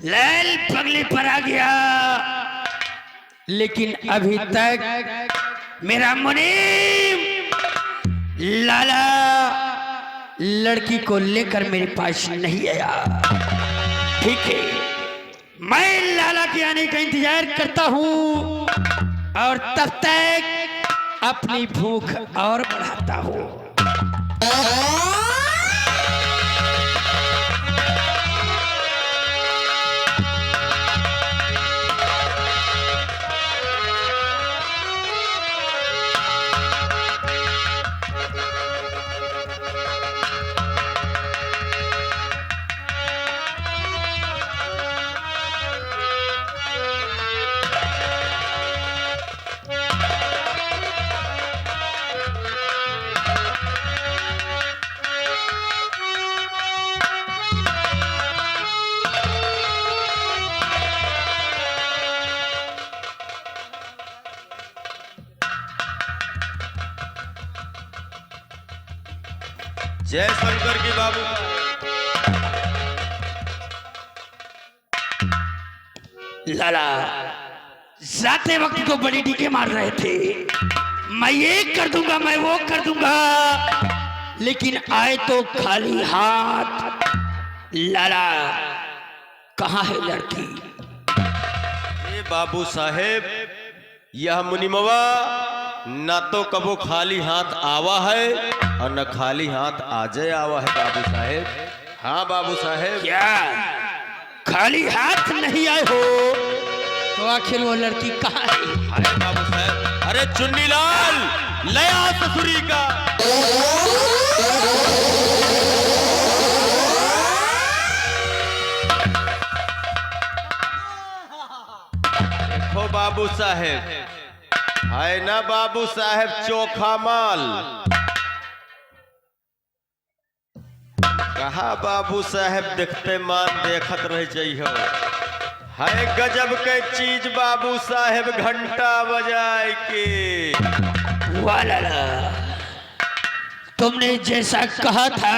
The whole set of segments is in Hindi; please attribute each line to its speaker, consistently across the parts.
Speaker 1: लैल पगली पर आ गया, लेकिन अभी तक मेरा मुनीम लाला लड़की को लेकर मेरे पास नहीं आया। ठीक है, मैं लाला के आने का इंतजार करता हूँ और तब तक अपनी भूख और बढ़ाता हूँ।
Speaker 2: जय शंकर की बाबू।
Speaker 1: लाला जाते वक्त को बड़ी डीके मार रहे थे, मैं ये कर दूंगा, मैं वो कर दूंगा, लेकिन आए तो खाली हाथ। लाला कहाँ है लड़की?
Speaker 2: ये बाबू साहेब, यह मुनिमवा ना तो कबो खाली हाथ आवा है और न खाली हाथ आजे आवा है बाबू साहेब। हाँ बाबू साहेब।
Speaker 1: क्या खाली हाथ नहीं आए हो? तो आखिर वो लड़की कहाँ है?
Speaker 2: अरे बाबू साहेब, अरे चुन्नी लाल लया ससुरी का। देखो बाबू साहेब, है ना बाबू साहेब चोखा माल। कहा बाबू साहेब देखते मान देखत रह जाइयो। है गजब के चीज बाबू साहेब, घंटा बजाए के।
Speaker 1: वाला तुमने जैसा कहा था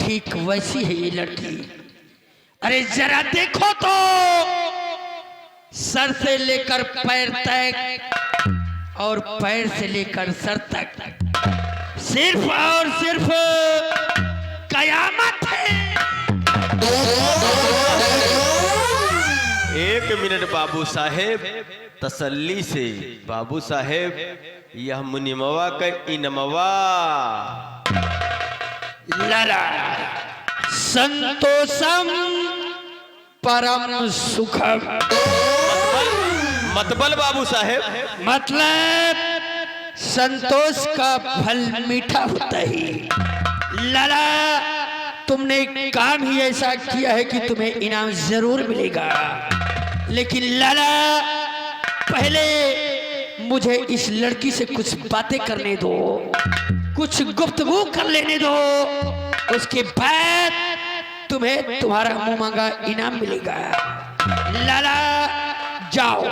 Speaker 1: ठीक वैसी है ये लड़की। अरे जरा देखो तो, सर से लेकर पैर तक और पैर से लेकर सर तक सिर्फ और सिर्फ कयामत है।
Speaker 2: एक मिनट बाबू साहेब, तसल्ली से बाबू साहेब, यह मुनिमवा का इनमवा।
Speaker 1: लाला संतोषम परम सुखम।
Speaker 2: मतबल बाबू साहेब,
Speaker 1: मतलब संतोष का फल मीठा होता है। लाला तुमने काम ही ऐसा किया है कि तुम्हें इनाम जरूर मिलेगा, लेकिन लाला पहले मुझे इस लड़की से कुछ बातें करने दो, कुछ गुफ्तगू कर लेने दो, उसके बाद तुम्हें तुम्हारा मुंह मांगा इनाम मिलेगा। लाला जाओ,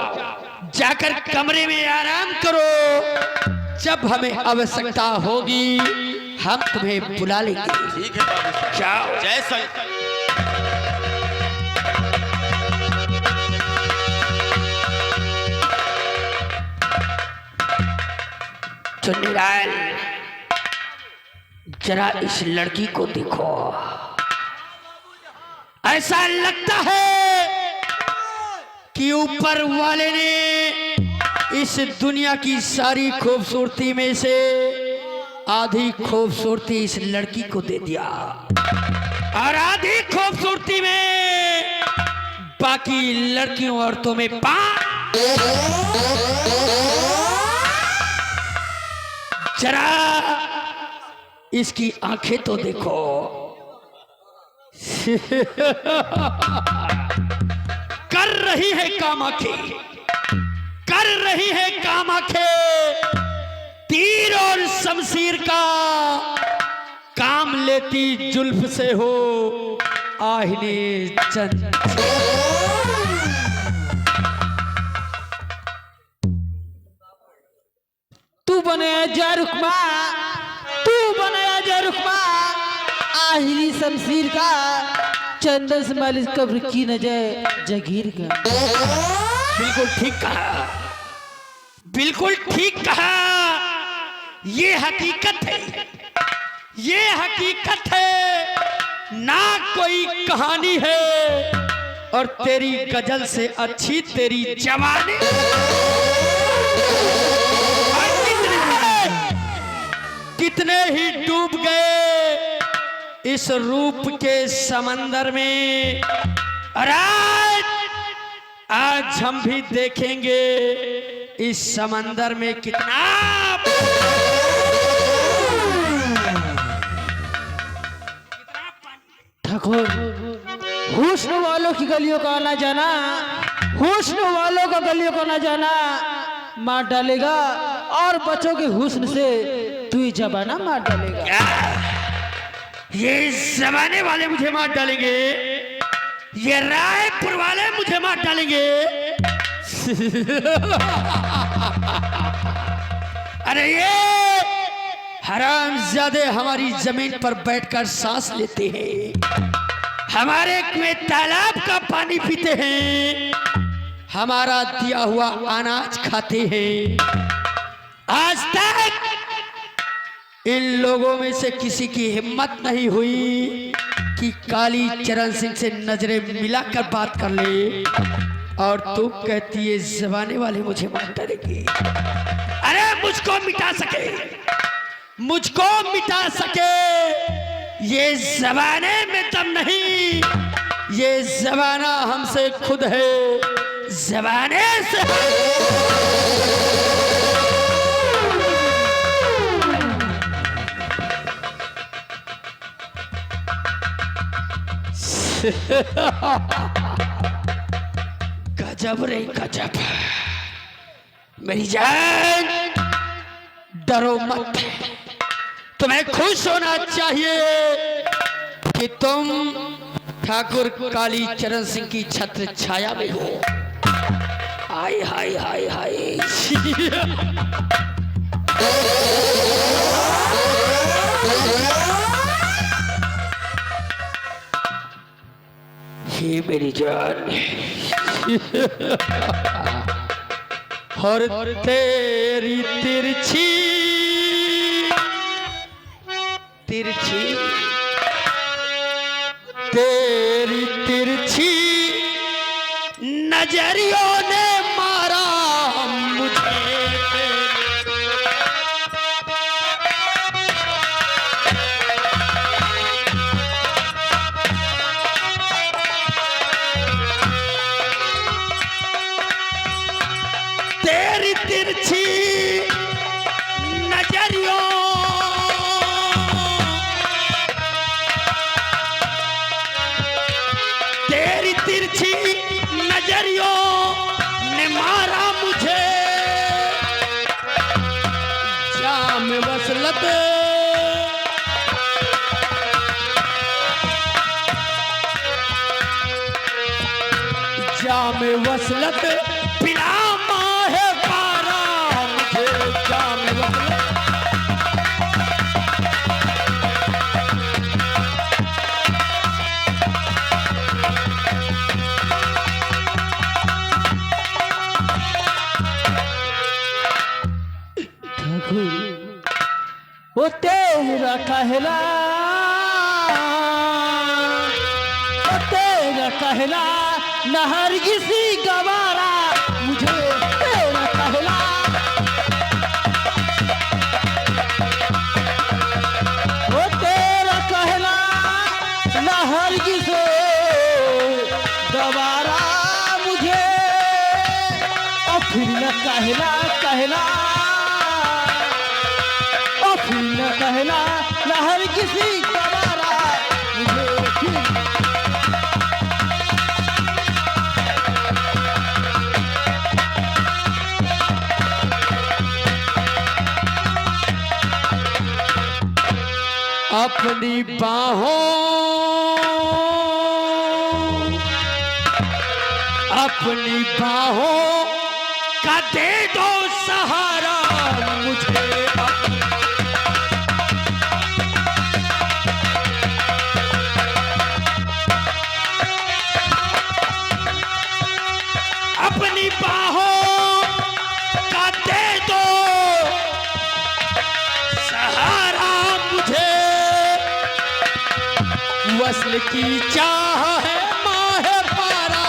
Speaker 1: जाकर कमरे में आराम करो, जब हमें आवश्यकता होगी हम तुम्हें बुला लेंगे।
Speaker 2: ठीक है बाबू साहब,
Speaker 1: जाओ।
Speaker 2: जय शंकर।
Speaker 1: चुन्नीलाल जरा इस लड़की को देखो, ऐसा लगता है कि ऊपर वाले ने इस दुनिया की सारी खूबसूरती में से आधी खूबसूरती इस लड़की को दे दिया और आधी खूबसूरती में बाकी लड़कियों औरतों में जरा इसकी आंखें तो देखो। कर रही है काम आंखें, कर रही है काम आंखें, तीर और शमशीर का काम लेती जुल्फ से हो आईने चंद। तू बनाया जा रुकमा, तू बनाया जा रुकमा, आहिरी शमशीर का
Speaker 3: चंदन से मालिश कब्र की न जाए जगीर का।
Speaker 1: बिल्कुल ठीक कहा, बिल्कुल ठीक कहा। ये हकीकत है, ये हकीकत है, ना कोई कहानी है। और तेरी गजल से अच्छी तेरी जवानी। और कितने ही डूब गए इस रूप के समंदर में। और आज हम भी देखेंगे इस समंदर में कितना
Speaker 3: ठाकुर, हुस्न वालों की गलियों का आना जाना, हुस्न वालों का गलियों का आना जाना मार डालेगा, और बच्चों के हुस्न से तू ही जमाना मार डालेगा।
Speaker 1: क्या? ये जमाने वाले मुझे मार डालेंगे, ये रायपुर वाले मुझे मार डालेंगे। अरे ये हरामजादे हमारी जमीन पर बैठकर सांस लेते हैं, हमारे कुएं तालाब का पानी पीते हैं, हमारा दिया हुआ अनाज खाते हैं। आज तक इन लोगों में से किसी की हिम्मत नहीं हुई कि काली चरण सिंह से नजरें मिलाकर बात कर ले। और तू कहती है जमाने वाले मुझे मार डालेंगे। अरे मुझको मिटा सके, मुझको मिटा सके, ये जमाने में दम नहीं, ये जमाना हमसे खुद है, जमाने से। गजब रे गजब। मेरी जान, डरो मत, तुम्हें खुश होना चाहिए कि तुम ठाकुर काली चरण सिंह की छत्र छाया में हो। हाय हाय हाय हाय। हे मेरी जान, और तेरी तिरछी तिरछी तेरी तिरछी नजरियों ने मारा मुझे। तेरी तिरछी नजरियों तेरी तिरछी नजरियों ने मारा मुझे। जाम वसलत जाम वसलत पिला माहे पारा मुझे। जाम वसलत
Speaker 3: वो तेरा कहला, वो तेरा कहला न हरगिज़ गवारा मुझे। तेरा कहला, वो तेरा कहला न हरगिज़ गवारा मुझे। और फिर न कहला कहला, न कहना लहर किसी गवारा मुझे।
Speaker 1: अपनी बाहों अपनी बाहों का दे दो सहारा मुझे। वस्ल की चाह है माहे पारा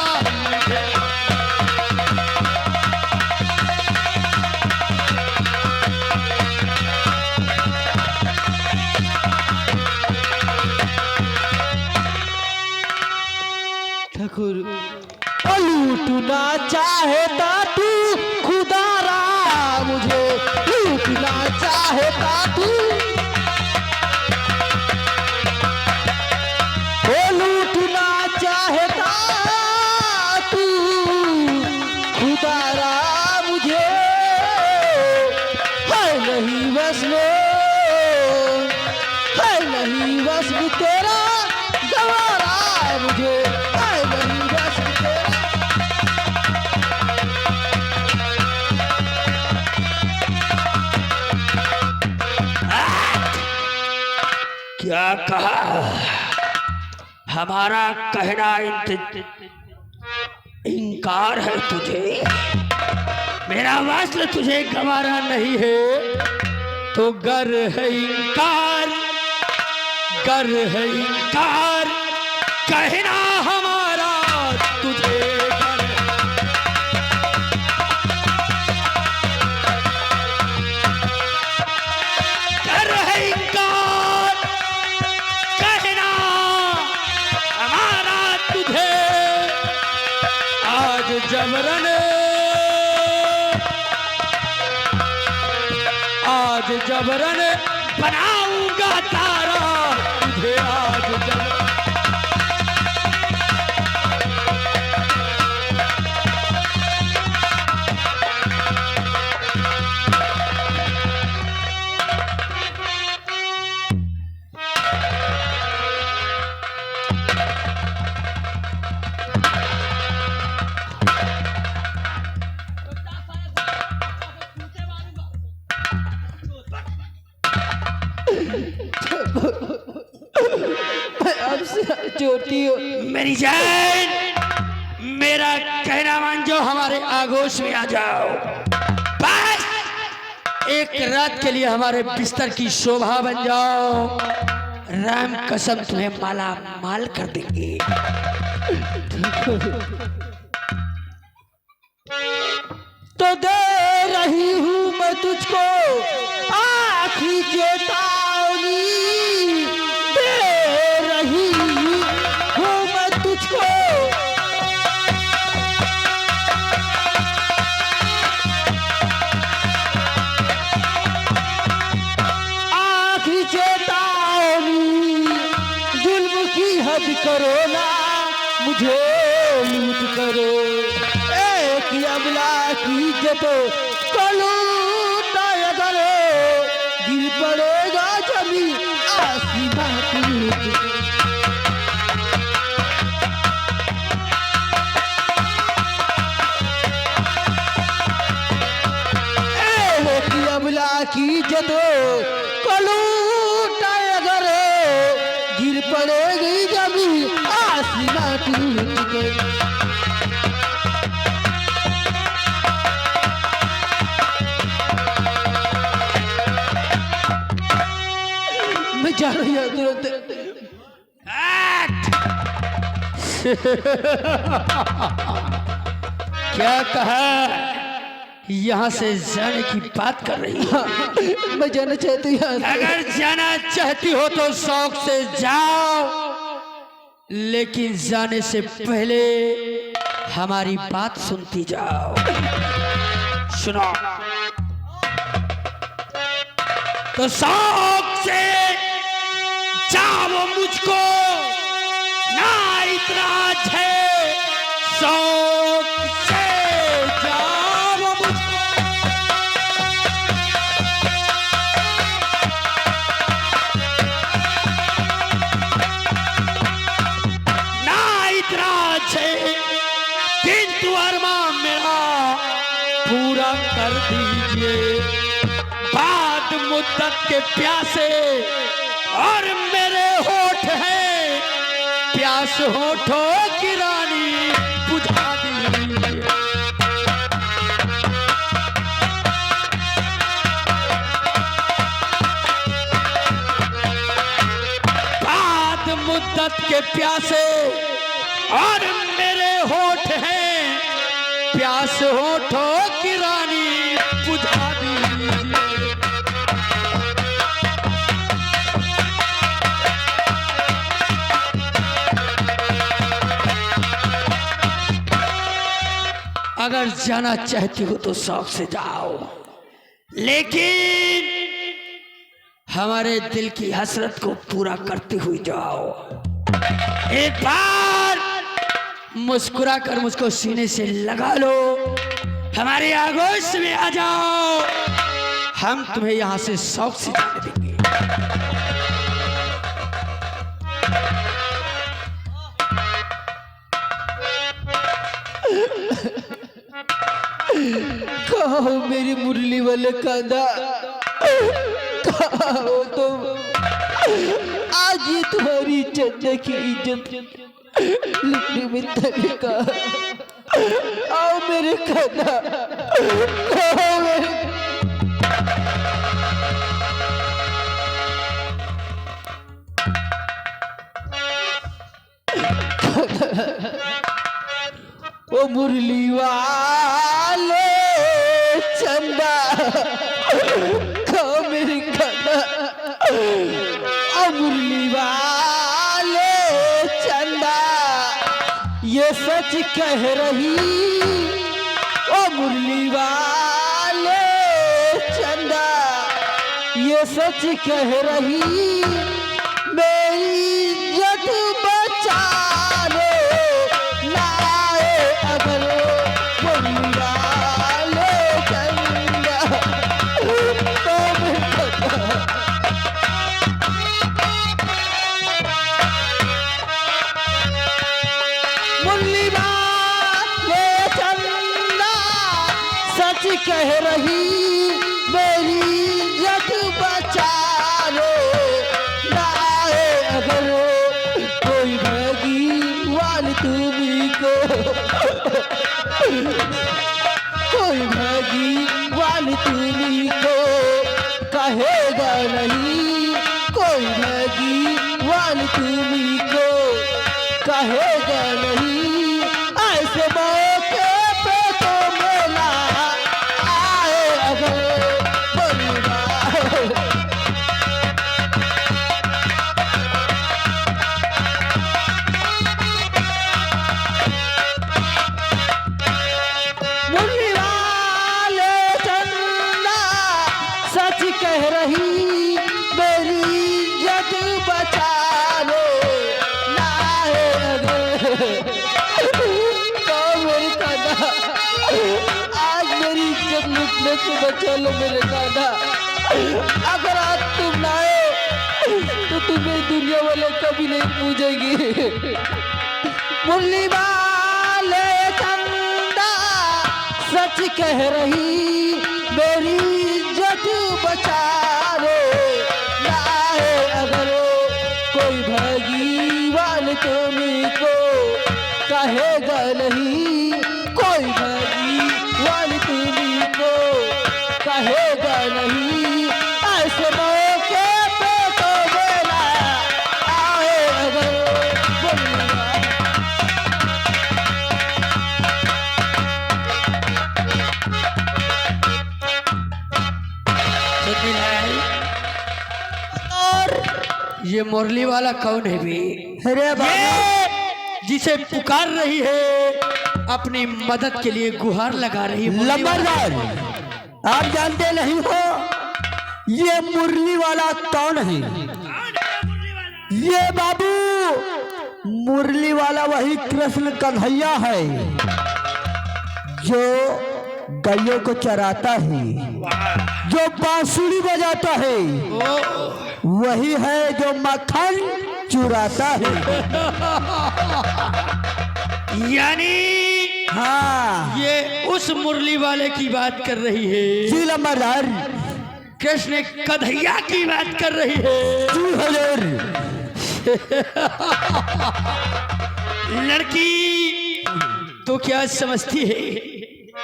Speaker 3: ठाकुर लूटना चाहता तू खुदारा मुझे लूटना चाहता तू लूटना चाहता तू खुदारा मुझे है नहीं बस में है नहीं बस में तेरा गवारा मुझे है नहीं बस में तेरा
Speaker 1: क्या कहा हमारा कहना इनकार है तुझे मेरा वस्ल तुझे गवारा नहीं है तो गर है इनकार कहना हमारा तुझे गर है इनकार कहना हमारा तुझे आज जबरन बनाऊंगा तारा तुझे आज जबरन
Speaker 3: चोटी हो
Speaker 1: मेरी जान मेरा कहना मान जाओ हमारे आगोश में आ जाओ बस एक रात के लिए हमारे बिस्तर की शोभा बन जाओ राम कसम तुम्हें माला माल कर देंगे
Speaker 3: तो दे रही हूँ मैं तुझको आखिरी चेतावनी दे रही हूँ मैं तुझको आखिरी चेतावनी जुल्म की हद करो ना मुझे लूट करो एक अबला की इज्जत कलू अगर गिर पड़ेगा जमी आसमां टूट एक अबला की इज्जत कलू अगर गिर पड़ेगी जमी आसमां टूट के जा रही है तुरंत
Speaker 1: क्या कहा यहाँ से जाने की बात कर रही है
Speaker 3: मैं जाना चाहती हूँ
Speaker 1: अगर जाना चाहती हो तो शौक से जाओ लेकिन जाने से पहले हमारी बात सुनती जाओ सुनो तो शौक से जाओ मुझको ना इतराज है शौक से जाओ मुझको ना इतराज है किंतु अरमान मेरा पूरा कर दीजिए बाद मुद्दत के प्यासे और मेरे होठ हैं प्यास होठों की रानी बुझा दीजिए बाद मुद्दत के के प्यासे और मेरे होठ हैं प्यास होठों की रानी बुझा दीजिए। अगर जाना चाहती हो तो शौक से जाओ, लेकिन हमारे दिल की हसरत को पूरा करते हुए जाओ। एक बार मुस्कुरा कर मुझको सीने से लगा लो, हमारे आगोश में आ जाओ, हम तुम्हें यहां से शौक से जाने देंगे।
Speaker 3: कहो मेरी मुरली वाले कांदा, कहो तुम, आज ये तुम्हारी चंदा की इज्जत लिखने में तरीका। आओ मेरे कांदा, कहो मेरे ओ मुरली वाले चंदा, कहो मेरी कांदा। ओ मुरली वाले चंदा, ये सच कह रही। ओ मुरली वाले चंदा, ये सच कह रही। मेरी इज्जत बचा लो, लाए अगर मुरली वाले चंदा, तो मुरली वाले चंदा सच कह रही। मेरी इज्जत बचा लो, लाए अगर कोई भगवान तुम्ही को, कोई भगवान तुम्ही को कहेगा नहीं, कोई भगवान तुम्ही को कहेगा नहीं। ऐसे मौके पे तो मेला आए अगर परिवार। मुरली वाले चंदा सच कह रही। मेरी इज्जत बचा लो, लाए अगर तो मेरी कांदा, आज मेरी इज्जत लुटने से बचा लो मेरे कांदा। अगर आज तुम लाए तो तुम्हें दुनिया वाले कभी नहीं पूजेंगे। मुरली वाले चंदा सच कह रही। मेरी इज्जत बचा लो, लाए अगर कोई भगवान तुम्ही को कहेगा नहीं, कोई भगवान तुम्ही को कहेगा नहीं। ऐसे मौके पे तो मेला आए अगर बोलूंगा।
Speaker 1: और ये मुरली वाला कौन है भी?
Speaker 3: अरे
Speaker 1: ये जिसे पुकार रही है, अपनी मदद के लिए गुहार लगा रही है।
Speaker 3: लंबरदार, आप जानते नहीं हो ये मुरली वाला कौन है? ये बाबू मुरली वाला वही कृष्ण कन्हैया है जो गायों को चराता है, जो बांसुरी बजाता है, वही है जो मक्खन चुराता है।
Speaker 1: यानी
Speaker 3: हाँ,
Speaker 1: ये उस मुरली वाले की बात कर रही है,
Speaker 3: जी लंबरदार,
Speaker 1: कृष्ण कन्हैया की बात कर रही है।
Speaker 3: जी हजूर।
Speaker 1: लड़की तो क्या समझती है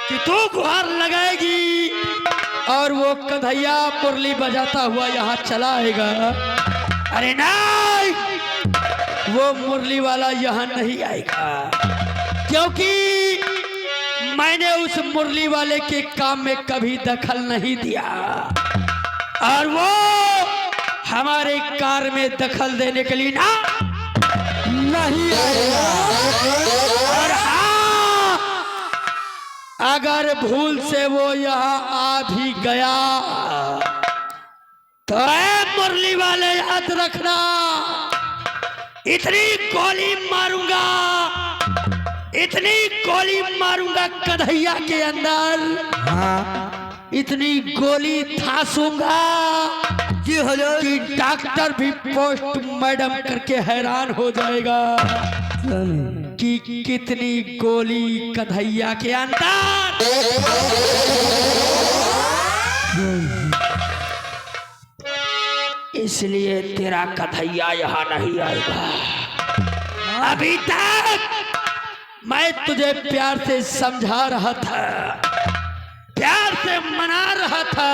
Speaker 1: कि तू गुहार लगाएगी और वो कन्हैया मुरली बजाता हुआ यहाँ चला आएगा? अरे नहीं, वो मुरली वाला यहाँ नहीं आएगा, क्योंकि मैंने उस मुरली वाले के काम में कभी दखल नहीं दिया और वो हमारे कार में दखल देने के लिए ना नहीं आएगा। और हाँ, अगर भूल से वो यहाँ आ भी गया तो ऐ मुरली वाले याद रखना, इतनी गोली मारूंगा, इतनी गोली मारूंगा कन्हैया के अंदर, इतनी गोली थासूंगा कि डॉक्टर भी पोस्ट मैडम करके हैरान हो जाएगा कि कितनी गोली कन्हैया के अंदर। इसलिए तेरा कन्हैया यहाँ नहीं आएगा। अभी तक मैं तुझे प्यार से समझा रहा था, प्यार से मना रहा था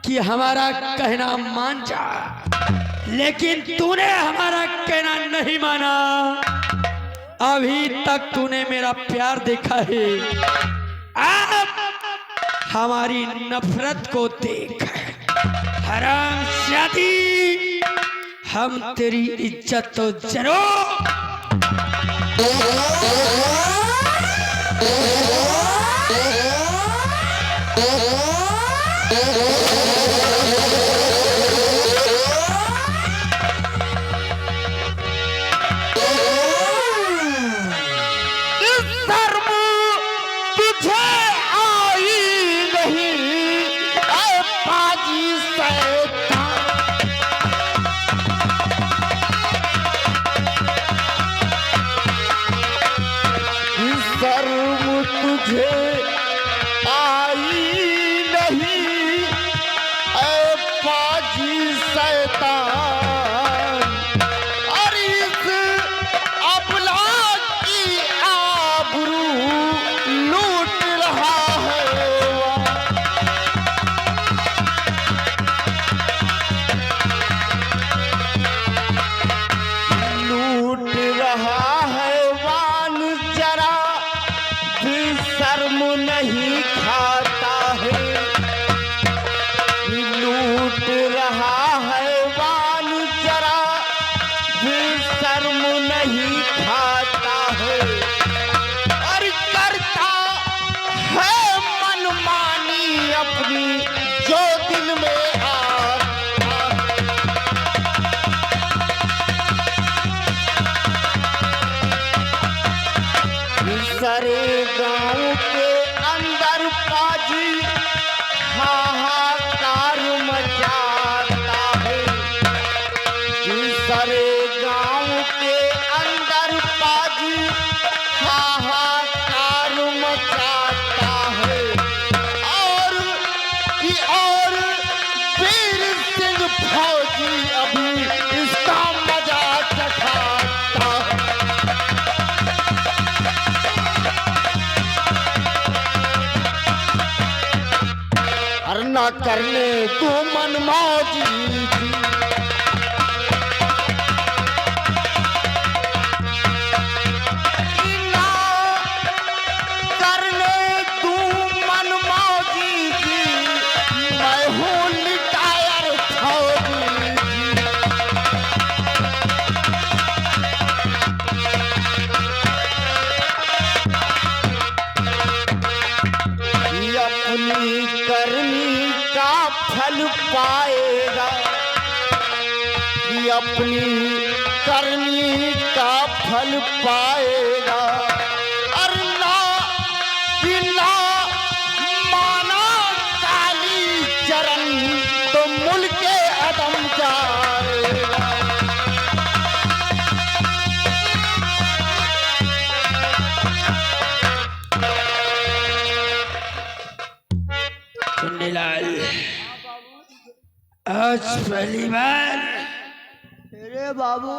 Speaker 1: कि हमारा कहना मान जा, लेकिन तूने हमारा कहना नहीं माना। अभी तक तूने मेरा प्यार देखा है, अब हमारी नफरत को देख। हरामजादी, हम तेरी इज्जत तो जरूर
Speaker 4: ना करने तू मनमौजी थी। ना करने तू मनमौजी थी, मैं हूँ रिटायर फौजी थी। अपनी करनी का फल पाएगा, कि अपनी करनी का फल पाएगा। और ना बिना माना काली चरण तो मुल्क अदम जाएगा।
Speaker 1: सुन्नीलाल, आज पहली बार
Speaker 5: अरे बाबू,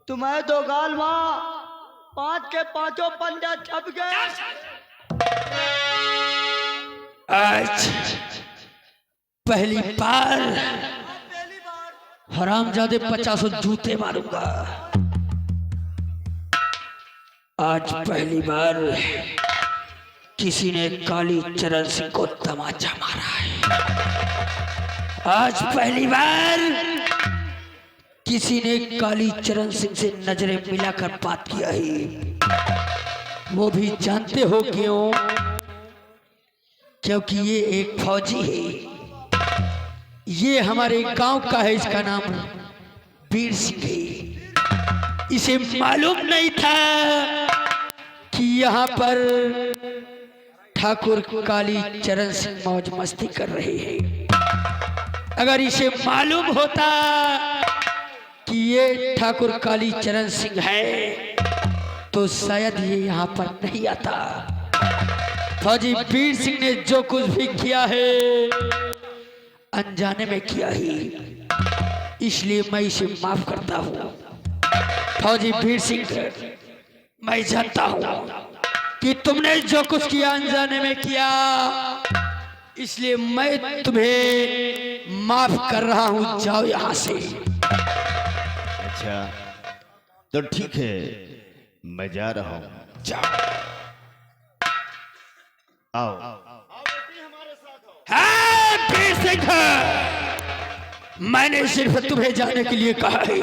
Speaker 5: तुम्हें तो गाल माँ 5 के 5 पंजा छप गए।
Speaker 1: आज पहली बार हरामजादे 50 जूते मारूंगा। आज पहली बार किसी ने काली चरण सिंह को तमाचा मारा है। आज पहली बार किसी ने काली चरण सिंह से नजरें मिलाकर बात किया है। वो भी जानते हो क्यों? क्योंकि ये एक फौजी है। ये हमारे गांव का है। इसका नाम वीर सिंह है। इसे मालूम नहीं था कि यहाँ पर ठाकुर काली चरण सिंह मौज मस्ती कर रहे हैं। अगर इसे मालूम होता कि ये ठाकुर काली चरण सिंह है तो शायद ये यहाँ पर नहीं आता। फौजी वीर सिंह ने जो कुछ भी किया है अनजाने में किया ही, इसलिए मैं इसे माफ करता हूँ। फौजी वीर सिंह, मैं जानता हूँ कि तुमने जो कुछ किया अनजाने में किया, इसलिए मैं तुम्हें माफ कर रहा हूँ। जाओ यहाँ से।
Speaker 4: अच्छा तो ठीक है, मैं जा रहा हूँ।
Speaker 1: जाओ।
Speaker 4: आओ।
Speaker 1: हाँ, वीर सिंह, मैंने सिर्फ तुम्हें जाने के लिए कहा है।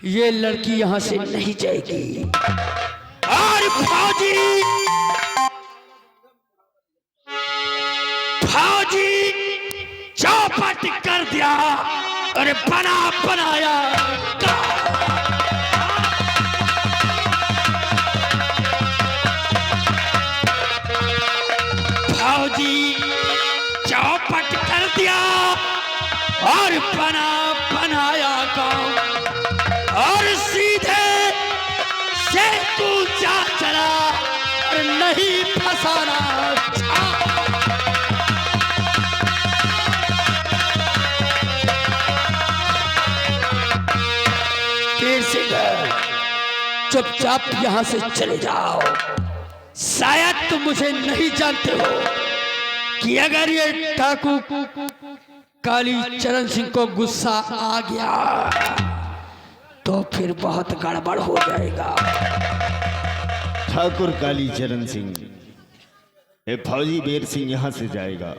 Speaker 1: ये लड़की यहाँ से नहीं जाएगी। और फौजी चौपट कर दिया और बनाया। फौजी चौपट कर दिया और बनाया गाँव। और सीधे से तू जा चला और नहीं फसाना। वीर सिंह, चुपचाप यहाँ से चले जाओ। शायद तुम मुझे नहीं जानते हो कि अगर ये ठाकुर काली चरण सिंह को गुस्सा आ गया तो फिर बहुत गड़बड़ हो जाएगा।
Speaker 4: ठाकुर काली चरण सिंह, ये फौजी वीर सिंह यहाँ से जाएगा,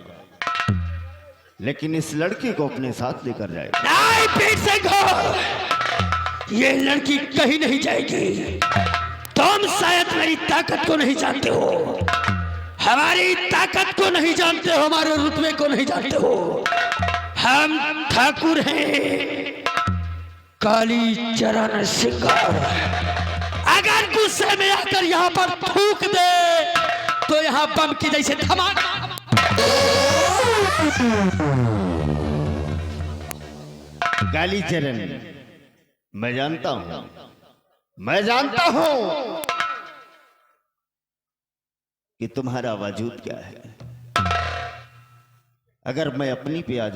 Speaker 4: लेकिन इस लड़के को अपने साथ लेकर जाएगा।
Speaker 1: नहीं वीर सिंह, ये लड़की कहीं नहीं जाएगी। तुम शायद मेरी ताकत को नहीं जानते हो, हमारी ताकत को नहीं जानते हो, हमारे रुतबे को नहीं जानते हो। हम ठाकुर हैं काली चरण सिंह। अगर गुस्से में आकर यहाँ पर थूक दे तो यहाँ बम की जैसे धमाका।
Speaker 4: काली चरण, मैं जानता हूं कि तुम्हारा वजूद क्या है। अगर मैं अपनी पे आ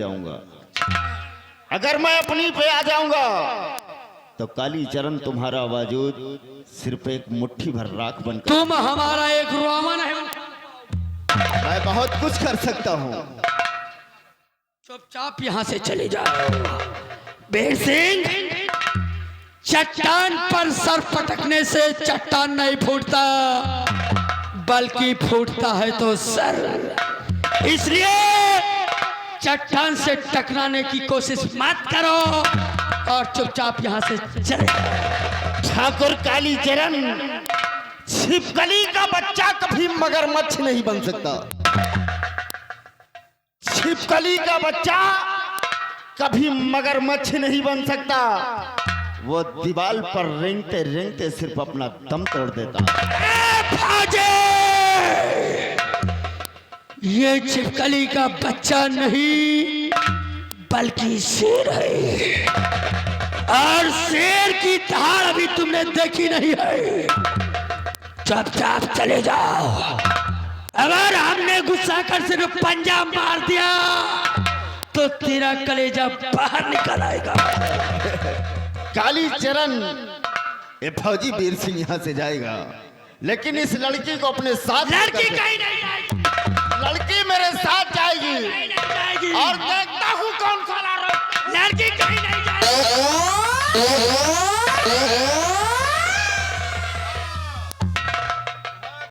Speaker 4: जाऊंगा तो काली चरण तुम्हारा वजूद सिर्फ एक मुट्ठी भर राख बनकर।
Speaker 1: तुम हमारा एक रोमन है।
Speaker 4: मैं बहुत कुछ कर सकता हूं।
Speaker 1: चुपचाप यहाँ से चले जाओ। वीर सिंह, चट्टान पर सर पटकने से चट्टान नहीं फूटता, बल्कि फूटता है तो सर। इसलिए चट्टान से टकराने की कोशिश मत करो और चुपचाप यहाँ से चले।
Speaker 4: ठाकुर काली चरण, छिपकली का बच्चा कभी मगरमच्छ नहीं बन सकता। छिपकली का बच्चा कभी मगरमच्छ नहीं बन सकता। वो दीवार पर रेंगते रेंगते सिर्फ अपना दम तोड़ देता।
Speaker 1: ये छिपकली का बच्चा नहीं बल्कि शेर है, और शेर की धार अभी तुमने देखी नहीं है। चुपचाप चले जाओ। अगर हमने गुस्सा कर सिर्फ पंजा मार दिया तो तेरा कलेजा बाहर निकल आएगा।
Speaker 4: काली चरण, ये फौजी वीर सिंह यहाँ से जाएगा, लेकिन इस लड़की को अपने साथ
Speaker 1: लड़की कहीं नहीं जाएगी।
Speaker 4: लड़की मेरे साथ जाएगी,
Speaker 1: नहीं जाएगी।
Speaker 4: और देखता हूँ कौन सा
Speaker 1: लड़की कहीं नहीं जाए।